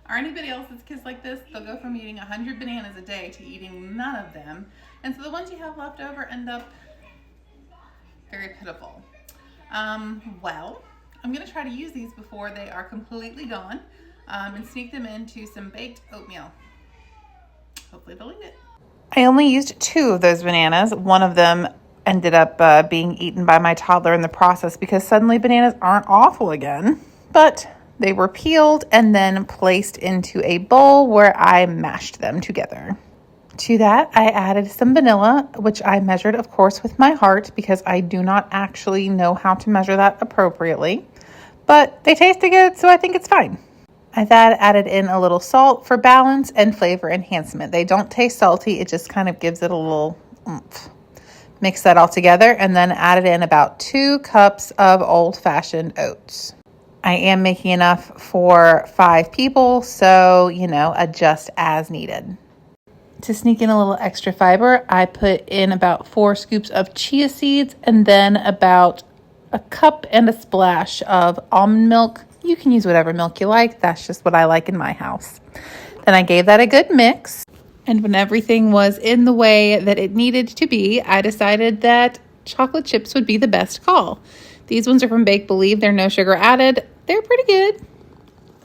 or anybody else that's kids like this, they'll go from eating 100 bananas a day to eating none of them. And so the ones you have left over end up very pitiful. Well, I'm gonna try to use these before they are completely gone and sneak them into some baked oatmeal. Hopefully they'll eat it. I only used 2 of those bananas. One of them ended up being eaten by my toddler in the process because suddenly bananas aren't awful again. But they were peeled and then placed into a bowl where I mashed them together. To that, I added some vanilla, which I measured, of course, with my heart because I do not actually know how to measure that appropriately. But they tasted good, so I think it's fine. I then added in a little salt for balance and flavor enhancement. They don't taste salty, it just kind of gives it a little oomph. Mix that all together and then added in about 2 cups of old-fashioned oats. I am making enough for 5 people, so, adjust as needed. To sneak in a little extra fiber, I put in about 4 scoops of chia seeds and then about a cup and a splash of almond milk. You can use whatever milk you like. That's just what I like in my house. Then I gave that a good mix. And when everything was in the way that it needed to be, I decided that chocolate chips would be the best call. These ones are from Bake Believe. They're no sugar added. They're pretty good,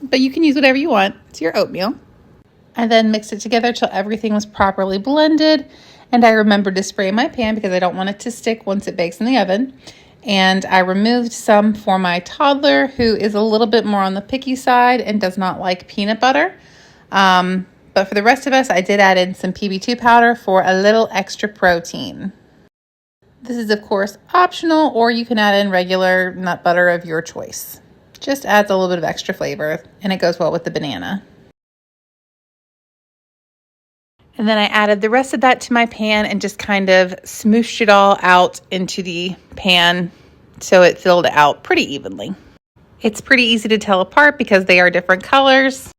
but you can use whatever you want. It's your oatmeal. I then mixed it together till everything was properly blended. And I remembered to spray my pan because I don't want it to stick once it bakes in the oven. And I removed some for my toddler who is a little bit more on the picky side and does not like peanut butter. But for the rest of us, I did add in some PB2 powder for a little extra protein. This is, of course, optional, or you can add in regular nut butter of your choice. Just adds a little bit of extra flavor, and it goes well with the banana. And then I added the rest of that to my pan and just kind of smooshed it all out into the pan so it filled out pretty evenly. It's pretty easy to tell apart because they are different colors.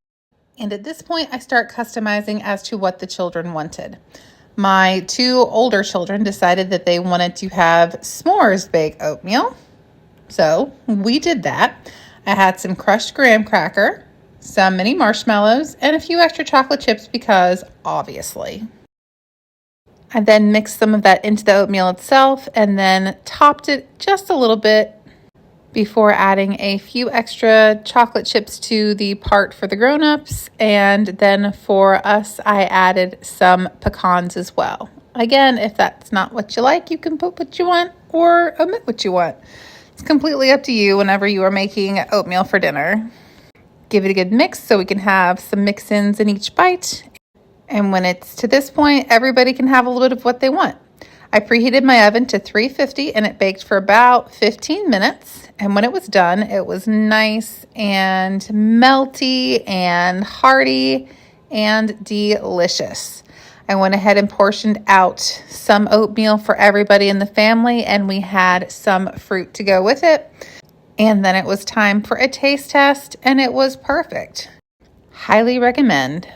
And at this point, I start customizing as to what the children wanted. My 2 older children decided that they wanted to have s'mores baked oatmeal. So we did that. I had some crushed graham cracker, some mini marshmallows, and a few extra chocolate chips because obviously. I then mixed some of that into the oatmeal itself and then topped it just a little bit before adding a few extra chocolate chips to the part for the grown-ups. And then for us, I added some pecans as well. Again, if that's not what you like, you can put what you want or omit what you want. It's completely up to you whenever you are making oatmeal for dinner. Give it a good mix so we can have some mix-ins in each bite. And when it's to this point, everybody can have a little bit of what they want. I preheated my oven to 350 and it baked for about 15 minutes. And when it was done, it was nice and melty and hearty and delicious. I went ahead and portioned out some oatmeal for everybody in the family, and we had some fruit to go with it. And then it was time for a taste test, and it was perfect. Highly recommend.